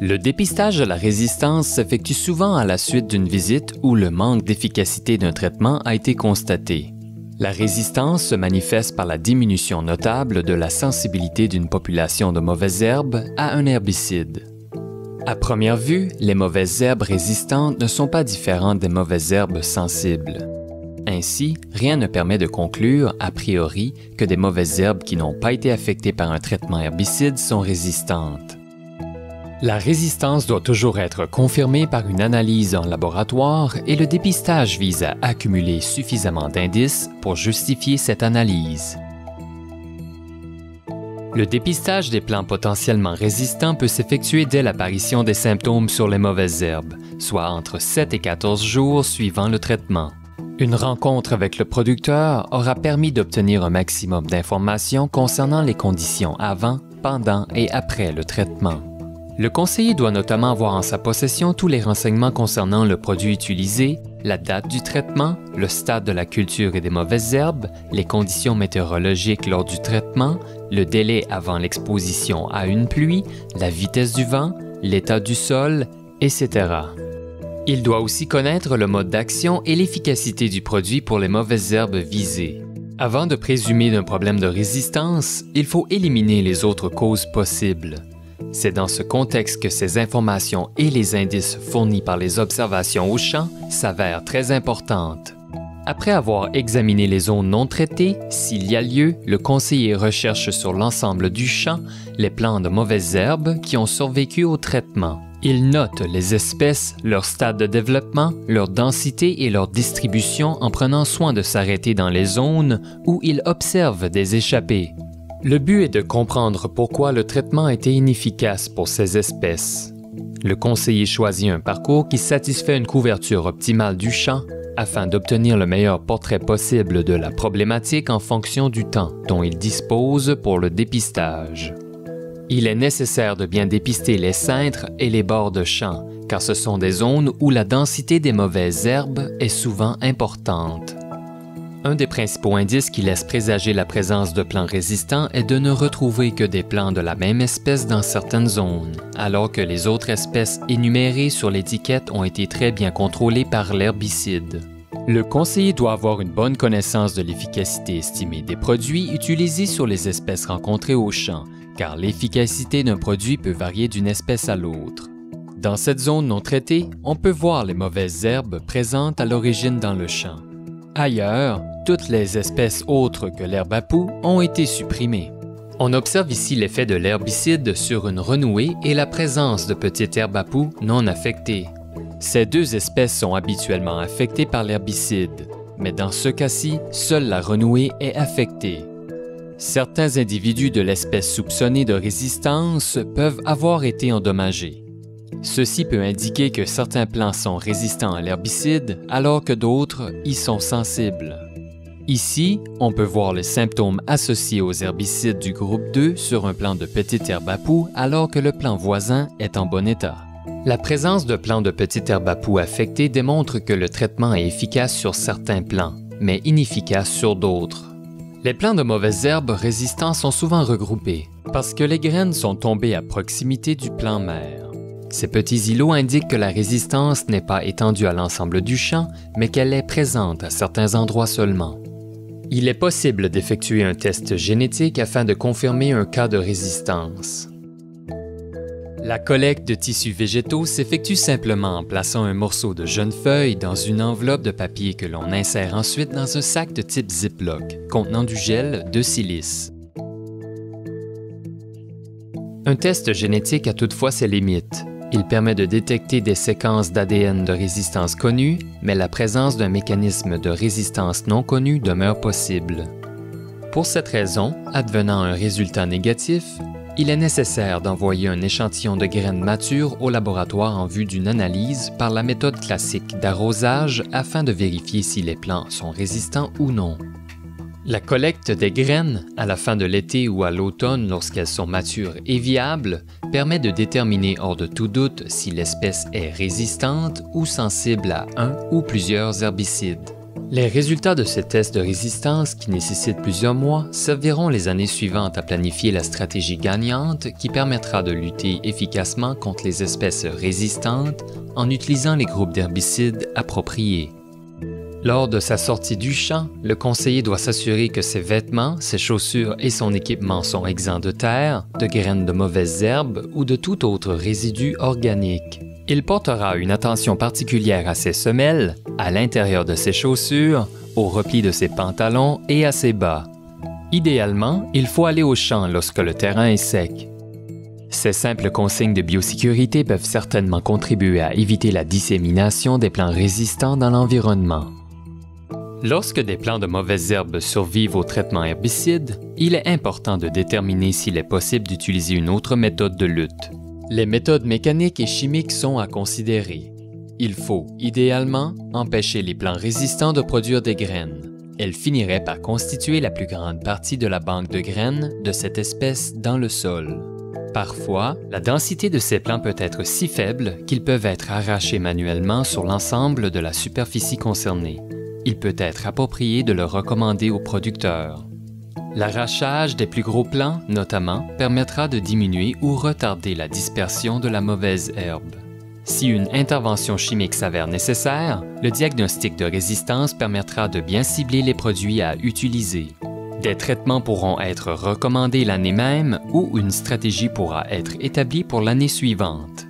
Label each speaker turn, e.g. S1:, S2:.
S1: Le dépistage de la résistance s'effectue souvent à la suite d'une visite où le manque d'efficacité d'un traitement a été constaté. La résistance se manifeste par la diminution notable de la sensibilité d'une population de mauvaises herbes à un herbicide. À première vue, les mauvaises herbes résistantes ne sont pas différentes des mauvaises herbes sensibles. Ainsi, rien ne permet de conclure, a priori, que des mauvaises herbes qui n'ont pas été affectées par un traitement herbicide sont résistantes. La résistance doit toujours être confirmée par une analyse en laboratoire et le dépistage vise à accumuler suffisamment d'indices pour justifier cette analyse. Le dépistage des plants potentiellement résistants peut s'effectuer dès l'apparition des symptômes sur les mauvaises herbes, soit entre 7 et 14 jours suivant le traitement. Une rencontre avec le producteur aura permis d'obtenir un maximum d'informations concernant les conditions avant, pendant et après le traitement. Le conseiller doit notamment avoir en sa possession tous les renseignements concernant le produit utilisé, la date du traitement, le stade de la culture et des mauvaises herbes, les conditions météorologiques lors du traitement, le délai avant l'exposition à une pluie, la vitesse du vent, l'état du sol, etc. Il doit aussi connaître le mode d'action et l'efficacité du produit pour les mauvaises herbes visées. Avant de présumer d'un problème de résistance, il faut éliminer les autres causes possibles. C'est dans ce contexte que ces informations et les indices fournis par les observations au champ s'avèrent très importantes. Après avoir examiné les zones non traitées, s'il y a lieu, le conseiller recherche sur l'ensemble du champ les plants de mauvaises herbes qui ont survécu au traitement. Il note les espèces, leur stade de développement, leur densité et leur distribution en prenant soin de s'arrêter dans les zones où il observe des échappées. Le but est de comprendre pourquoi le traitement a été inefficace pour ces espèces. Le conseiller choisit un parcours qui satisfait une couverture optimale du champ afin d'obtenir le meilleur portrait possible de la problématique en fonction du temps dont il dispose pour le dépistage. Il est nécessaire de bien dépister les cintres et les bords de champ, car ce sont des zones où la densité des mauvaises herbes est souvent importante. Un des principaux indices qui laisse présager la présence de plants résistants est de ne retrouver que des plants de la même espèce dans certaines zones, alors que les autres espèces énumérées sur l'étiquette ont été très bien contrôlées par l'herbicide. Le conseiller doit avoir une bonne connaissance de l'efficacité estimée des produits utilisés sur les espèces rencontrées au champ, car l'efficacité d'un produit peut varier d'une espèce à l'autre. Dans cette zone non traitée, on peut voir les mauvaises herbes présentes à l'origine dans le champ. Ailleurs, toutes les espèces autres que l'herbe à poux ont été supprimées. On observe ici l'effet de l'herbicide sur une renouée et la présence de petites herbes à poux non affectées. Ces deux espèces sont habituellement affectées par l'herbicide, mais dans ce cas-ci, seule la renouée est affectée. Certains individus de l'espèce soupçonnée de résistance peuvent avoir été endommagés. Ceci peut indiquer que certains plants sont résistants à l'herbicide alors que d'autres y sont sensibles. Ici, on peut voir les symptômes associés aux herbicides du groupe 2 sur un plant de petite herbe à poux alors que le plant voisin est en bon état. La présence de plants de petite herbe à poux affectés démontre que le traitement est efficace sur certains plants, mais inefficace sur d'autres. Les plants de mauvaises herbes résistants sont souvent regroupés parce que les graines sont tombées à proximité du plant mère. Ces petits îlots indiquent que la résistance n'est pas étendue à l'ensemble du champ, mais qu'elle est présente à certains endroits seulement. Il est possible d'effectuer un test génétique afin de confirmer un cas de résistance. La collecte de tissus végétaux s'effectue simplement en plaçant un morceau de jeunes feuilles dans une enveloppe de papier que l'on insère ensuite dans un sac de type Ziploc, contenant du gel de silice. Un test génétique a toutefois ses limites. Il permet de détecter des séquences d'ADN de résistance connues, mais la présence d'un mécanisme de résistance non connu demeure possible. Pour cette raison, advenant un résultat négatif, il est nécessaire d'envoyer un échantillon de graines matures au laboratoire en vue d'une analyse par la méthode classique d'arrosage afin de vérifier si les plants sont résistants ou non. La collecte des graines, à la fin de l'été ou à l'automne lorsqu'elles sont matures et viables, permet de déterminer hors de tout doute si l'espèce est résistante ou sensible à un ou plusieurs herbicides. Les résultats de ces tests de résistance, qui nécessitent plusieurs mois, serviront les années suivantes à planifier la stratégie gagnante qui permettra de lutter efficacement contre les espèces résistantes en utilisant les groupes d'herbicides appropriés. Lors de sa sortie du champ, le conseiller doit s'assurer que ses vêtements, ses chaussures et son équipement sont exempts de terre, de graines de mauvaises herbes ou de tout autre résidu organique. Il portera une attention particulière à ses semelles, à l'intérieur de ses chaussures, au repli de ses pantalons et à ses bas. Idéalement, il faut aller au champ lorsque le terrain est sec. Ces simples consignes de biosécurité peuvent certainement contribuer à éviter la dissémination des plants résistants dans l'environnement. Lorsque des plants de mauvaises herbes survivent au traitement herbicide, il est important de déterminer s'il est possible d'utiliser une autre méthode de lutte. Les méthodes mécaniques et chimiques sont à considérer. Il faut, idéalement, empêcher les plants résistants de produire des graines. Elles finiraient par constituer la plus grande partie de la banque de graines de cette espèce dans le sol. Parfois, la densité de ces plants peut être si faible qu'ils peuvent être arrachés manuellement sur l'ensemble de la superficie concernée. Il peut être approprié de le recommander aux producteurs. L'arrachage des plus gros plants, notamment, permettra de diminuer ou retarder la dispersion de la mauvaise herbe. Si une intervention chimique s'avère nécessaire, le diagnostic de résistance permettra de bien cibler les produits à utiliser. Des traitements pourront être recommandés l'année même ou une stratégie pourra être établie pour l'année suivante.